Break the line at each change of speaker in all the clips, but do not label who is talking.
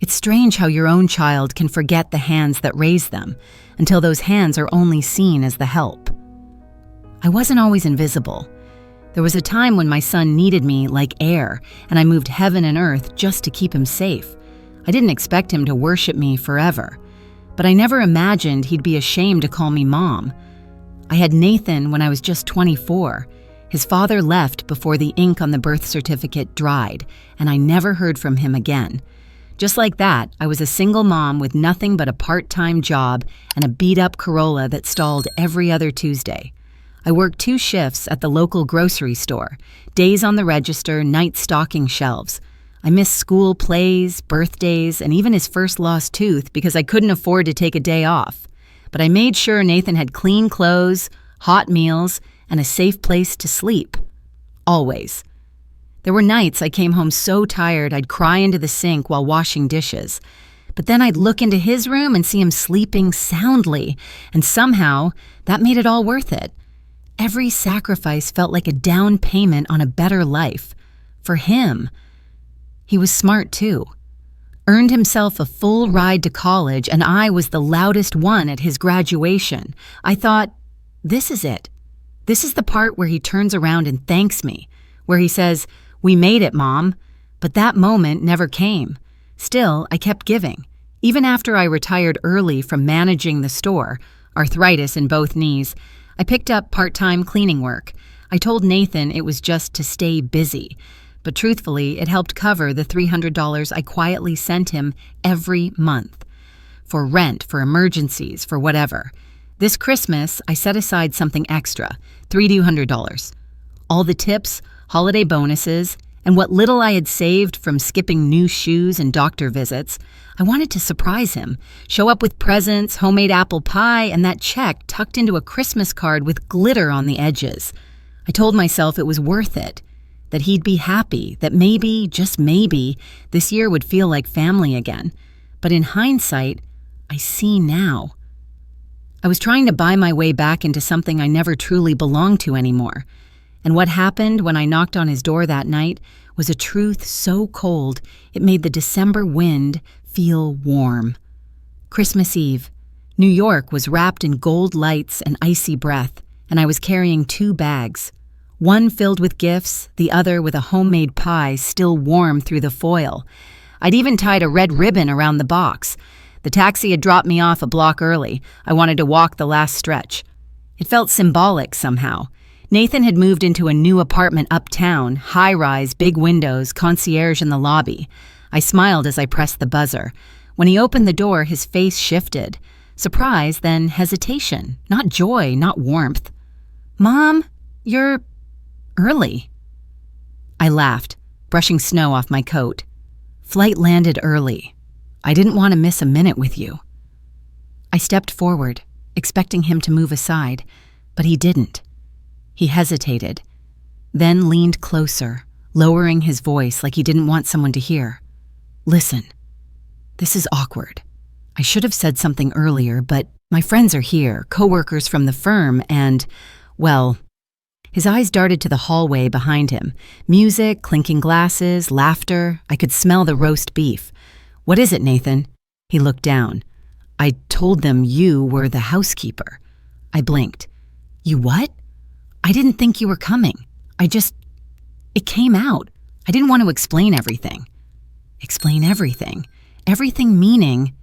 It's strange how your own child can forget the hands that raised them until those hands are only seen as the help. I wasn't always invisible. There was a time when my son needed me like air, and I moved heaven and earth just to keep him safe. I didn't expect him to worship me forever, but I never imagined he'd be ashamed to call me mom. I had Nathan when I was just 24. His father left before the ink on the birth certificate dried, and I never heard from him again. Just like that, I was a single mom with nothing but a part-time job and a beat-up Corolla that stalled every other Tuesday. I worked 2 shifts at the local grocery store, days on the register, nights stocking shelves. I missed school plays, birthdays, and even his first lost tooth because I couldn't afford to take a day off. But I made sure Nathan had clean clothes, hot meals, and a safe place to sleep. Always. There were nights I came home so tired I'd cry into the sink while washing dishes. But then I'd look into his room and see him sleeping soundly, and somehow that made it all worth it. Every sacrifice felt like a down payment on a better life. For him. He was smart too. Earned himself a full ride to college, and I was the loudest one at his graduation. I thought, this is it. This is the part where he turns around and thanks me, where he says, "We made it, Mom." But that moment never came. Still, I kept giving. Even after I retired early from managing the store, arthritis in both knees, I picked up part-time cleaning work. I told Nathan it was just to stay busy. But truthfully, it helped cover the $300 I quietly sent him every month. For rent, for emergencies, for whatever. This Christmas, I set aside something extra, $300. All the tips, holiday bonuses, and what little I had saved from skipping new shoes and doctor visits, I wanted to surprise him, show up with presents, homemade apple pie, and that check tucked into a Christmas card with glitter on the edges. I told myself it was worth it. That he'd be happy, that maybe, just maybe, this year would feel like family again. But in hindsight, I see now. I was trying to buy my way back into something I never truly belonged to anymore. And what happened when I knocked on his door that night was a truth so cold it made the December wind feel warm. Christmas Eve. New York was wrapped in gold lights and icy breath, and I was carrying 2 bags. One filled with gifts, the other with a homemade pie still warm through the foil. I'd even tied a red ribbon around the box. The taxi had dropped me off a block early. I wanted to walk the last stretch. It felt symbolic somehow. Nathan had moved into a new apartment uptown, high-rise, big windows, concierge in the lobby. I smiled as I pressed the buzzer. When he opened the door, his face shifted. Surprise, then hesitation. Not joy, not warmth. "Mom, you're early." I laughed, brushing snow off my coat. "Flight landed early. I didn't want to miss a minute with you." I stepped forward, expecting him to move aside, but he didn't. He hesitated, then leaned closer, lowering his voice like he didn't want someone to hear. "Listen, this is awkward. I should have said something earlier, but my friends are here, coworkers from the firm, and, well..." His eyes darted to the hallway behind him. Music, clinking glasses, laughter. I could smell the roast beef. "What is it, Nathan?" He looked down. "I told them you were the housekeeper." I blinked. "You what?" "I didn't think you were coming. It came out. I didn't want to explain everything." "Explain everything? Everything meaning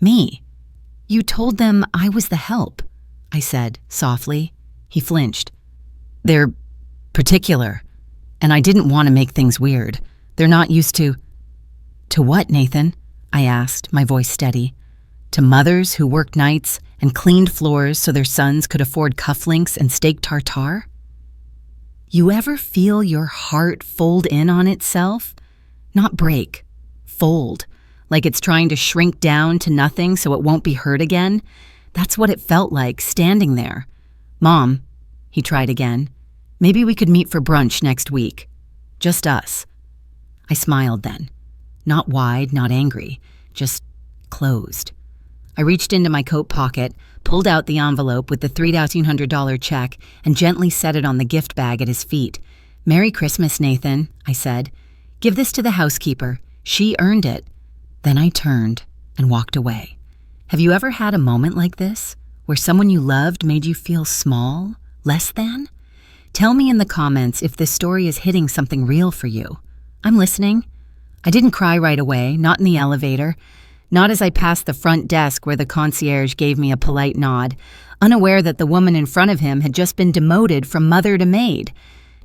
me." "You told them I was the help," I said softly. He flinched. "They're particular, and I didn't want to make things weird. They're not used to..." "To what, Nathan?" I asked, my voice steady. "To mothers who worked nights and cleaned floors so their sons could afford cufflinks and steak tartare?" You ever feel your heart fold in on itself? Not break, fold, like it's trying to shrink down to nothing so it won't be hurt again? That's what it felt like, standing there. "Mom," he tried again, "maybe we could meet for brunch next week. Just us." I smiled then. Not wide, not angry, just closed. I reached into my coat pocket, pulled out the envelope with the $3,200 check, and gently set it on the gift bag at his feet. "Merry Christmas, Nathan," I said. "Give this to the housekeeper. She earned it." Then I turned and walked away. Have you ever had a moment like this, where someone you loved made you feel small, less than? Tell me in the comments if this story is hitting something real for you. I'm listening. I didn't cry right away, not in the elevator, not as I passed the front desk where the concierge gave me a polite nod, unaware that the woman in front of him had just been demoted from mother to maid.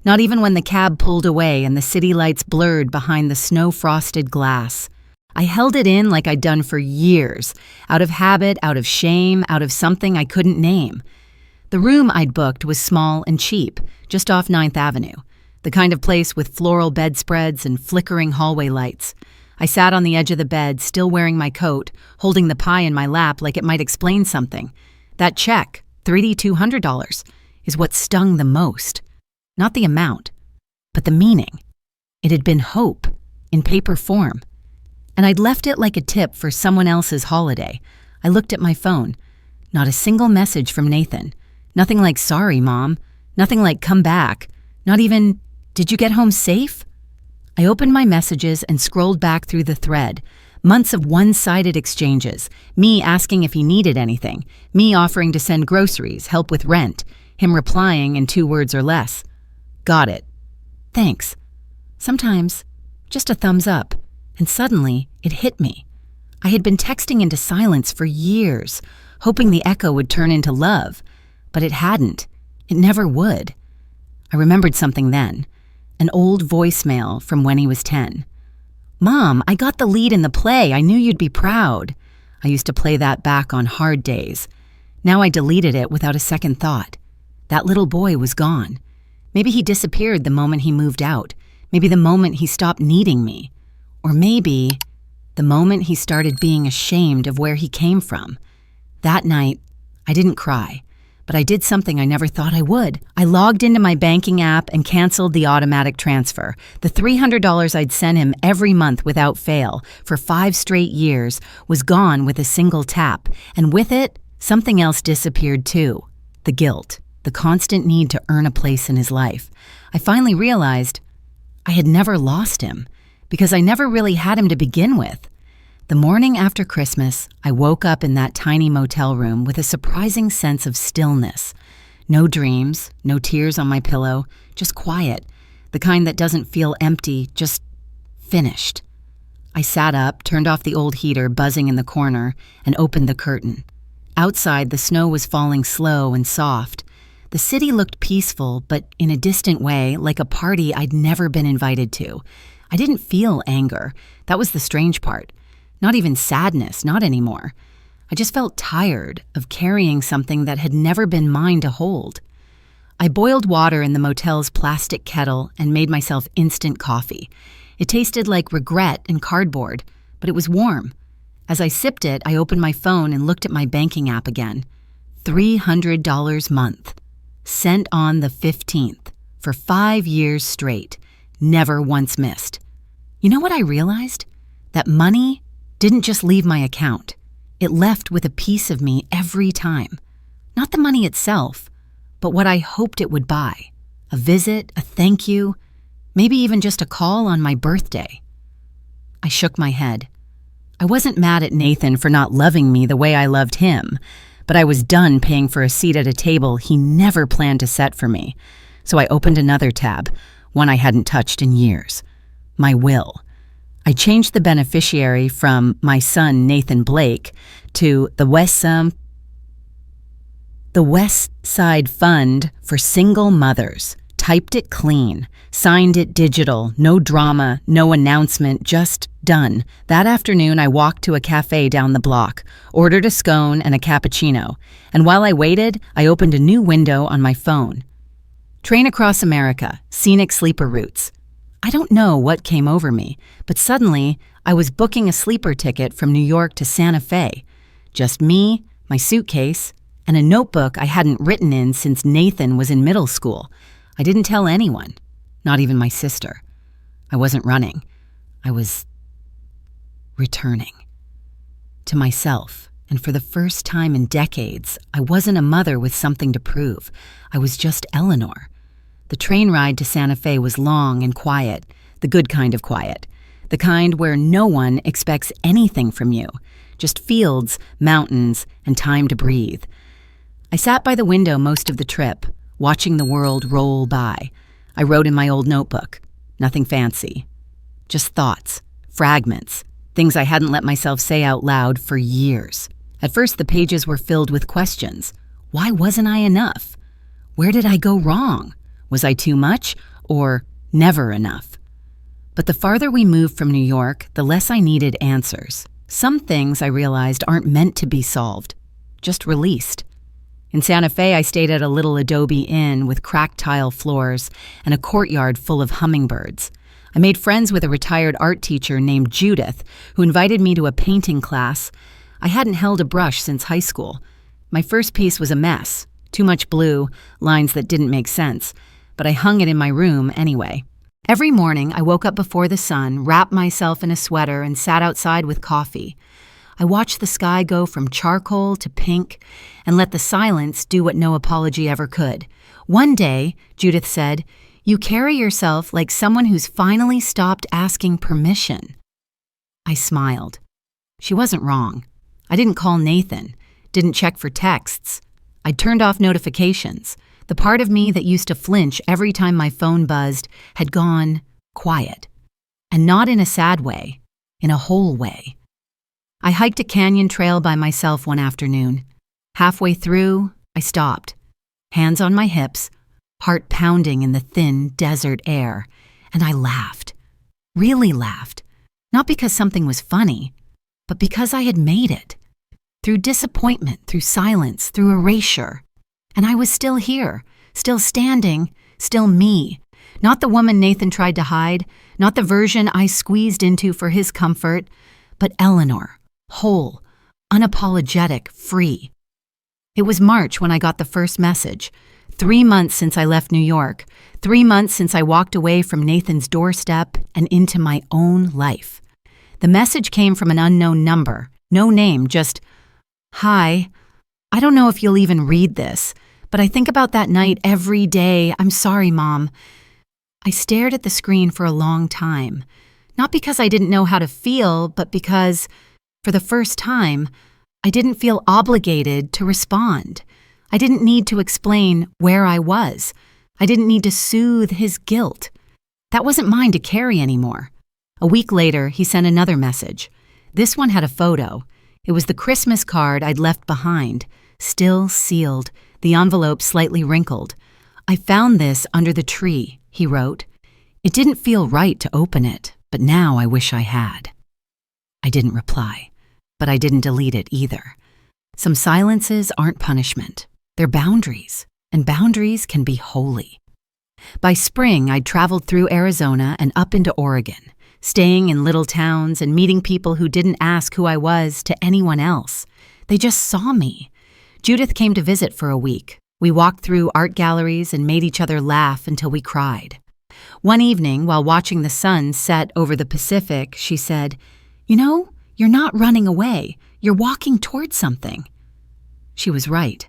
Not even when the cab pulled away and the city lights blurred behind the snow-frosted glass. I held it in like I'd done for years, out of habit, out of shame, out of something I couldn't name. The room I'd booked was small and cheap, just off 9th Avenue, the kind of place with floral bedspreads and flickering hallway lights. I sat on the edge of the bed, still wearing my coat, holding the pie in my lap like it might explain something. That check, $3,200, is what stung the most. Not the amount, but the meaning. It had been hope, in paper form. And I'd left it like a tip for someone else's holiday. I looked at my phone. Not a single message from Nathan. Nothing like, sorry, Mom. Nothing like, come back. Not even, did you get home safe? I opened my messages and scrolled back through the thread. Months of one-sided exchanges. Me asking if he needed anything. Me offering to send groceries, help with rent. Him replying in 2 words or less. Got it. Thanks. Sometimes, just a thumbs up. And suddenly, it hit me. I had been texting into silence for years, hoping the echo would turn into love. But it hadn't. It never would. I remembered something then. An old voicemail from when he was 10. Mom, I got the lead in the play. I knew you'd be proud. I used to play that back on hard days. Now I deleted it without a second thought. That little boy was gone. Maybe he disappeared the moment he moved out. Maybe the moment he stopped needing me. Or maybe the moment he started being ashamed of where he came from. That night, I didn't cry, but I did something I never thought I would. I logged into my banking app and canceled the automatic transfer. The $300 I'd sent him every month without fail for 5 straight years was gone with a single tap. And with it, something else disappeared too. The guilt, the constant need to earn a place in his life. I finally realized I had never lost him, because I never really had him to begin with. The morning after Christmas, I woke up in that tiny motel room with a surprising sense of stillness. No dreams, no tears on my pillow, just quiet, the kind that doesn't feel empty, just finished. I sat up, turned off the old heater buzzing in the corner, and opened the curtain. Outside, the snow was falling slow and soft. The city looked peaceful, but in a distant way, like a party I'd never been invited to. I didn't feel anger. That was the strange part. Not even sadness, not anymore. I just felt tired of carrying something that had never been mine to hold. I boiled water in the motel's plastic kettle and made myself instant coffee. It tasted like regret and cardboard, but it was warm. As I sipped it, I opened my phone and looked at my banking app again. $300 month. Sent on the 15th. For 5 years straight. Never once missed. You know what I realized? That money didn't just leave my account. It left with a piece of me every time. Not the money itself, but what I hoped it would buy. A visit, a thank you, maybe even just a call on my birthday. I shook my head. I wasn't mad at Nathan for not loving me the way I loved him, but I was done paying for a seat at a table he never planned to set for me. So I opened another tab, one I hadn't touched in years. My will. I changed the beneficiary from my son Nathan Blake to the West Side Fund for Single Mothers. Typed it clean, signed it digital, no drama, no announcement, just done. That afternoon I walked to a cafe down the block, ordered a scone and a cappuccino, and while I waited, I opened a new window on my phone. Train across America, scenic sleeper routes. I don't know what came over me, but suddenly I was booking a sleeper ticket from New York to Santa Fe. Just me, my suitcase, and a notebook I hadn't written in since Nathan was in middle school. I didn't tell anyone, not even my sister. I wasn't running. I was returning to myself. And for the first time in decades, I wasn't a mother with something to prove. I was just Eleanor. The train ride to Santa Fe was long and quiet, the good kind of quiet. the kind where no one expects anything from you, just fields, mountains, and time to breathe. I sat by the window most of the trip, watching the world roll by. I wrote in my old notebook. Nothing fancy. Just thoughts, fragments, things I hadn't let myself say out loud for years. At first, the pages were filled with questions. Why wasn't I enough? Where did I go wrong? Was I too much or never enough? But the farther we moved from New York, the less I needed answers. Some things I realized aren't meant to be solved, just released. In Santa Fe, I stayed at a little adobe inn with cracked tile floors and a courtyard full of hummingbirds. I made friends with a retired art teacher named Judith, who invited me to a painting class. I hadn't held a brush since high school. My first piece was a mess, too much blue, lines that didn't make sense, but I hung it in my room anyway. Every morning, I woke up before the sun, wrapped myself in a sweater, and sat outside with coffee. I watched the sky go from charcoal to pink and let the silence do what no apology ever could. One day, Judith said, "You carry yourself like someone who's finally stopped asking permission." I smiled. She wasn't wrong. I didn't call Nathan, didn't check for texts. I turned off notifications. The part of me that used to flinch every time my phone buzzed had gone quiet. And not in a sad way, in a whole way. I hiked a canyon trail by myself one afternoon. Halfway through, I stopped, hands on my hips, heart pounding in the thin desert air, and I laughed. Really laughed. Not because something was funny, but because I had made it. Through disappointment, through silence, through erasure. And I was still here, still standing, still me. Not the woman Nathan tried to hide, not the version I squeezed into for his comfort, but Eleanor, whole, unapologetic, free. It was March when I got the first message. 3 months since I left New York. 3 months since I walked away from Nathan's doorstep and into my own life. The message came from an unknown number. No name, just, "Hi. I don't know if you'll even read this, but I think about that night every day. I'm sorry, Mom." I stared at the screen for a long time. Not because I didn't know how to feel, but because, for the first time, I didn't feel obligated to respond. I didn't need to explain where I was. I didn't need to soothe his guilt. That wasn't mine to carry anymore. A week later, he sent another message. This one had a photo. It was the Christmas card I'd left behind, still sealed, the envelope slightly wrinkled. "I found this under the tree," he wrote. "It didn't feel right to open it, but now I wish I had." I didn't reply, but I didn't delete it either. Some silences aren't punishment. They're boundaries, and boundaries can be holy. By spring, I'd traveled through Arizona and up into Oregon, staying in little towns and meeting people who didn't ask who I was to anyone else. They just saw me. Judith came to visit for a week. We walked through art galleries and made each other laugh until we cried. One evening, while watching the sun set over the Pacific, she said, "You know, you're not running away. You're walking towards something." She was right.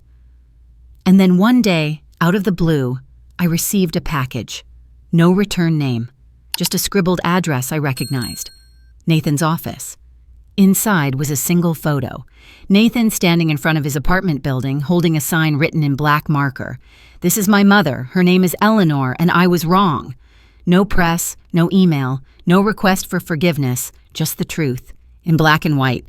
And then one day, out of the blue, I received a package. No return name, just a scribbled address I recognized. Nathan's office. Inside was a single photo. Nathan standing in front of his apartment building, holding a sign written in black marker. "This is my mother. Her name is Eleanor, and I was wrong." No press, no email, no request for forgiveness, just the truth, in black and white.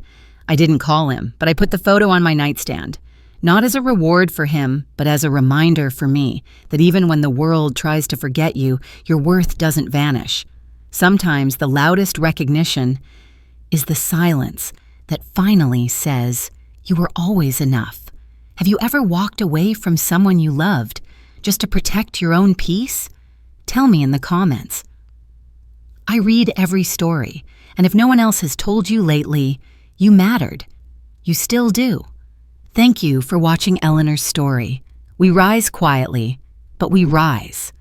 I didn't call him, but I put the photo on my nightstand. Not as a reward for him, but as a reminder for me that even when the world tries to forget you, your worth doesn't vanish. Sometimes the loudest recognition is the silence that finally says, "You were always enough." Have you ever walked away from someone you loved just to protect your own peace? Tell me in the comments. I read every story, and if no one else has told you lately, you mattered. You still do. Thank you for watching Eleanor's story. We rise quietly, but we rise.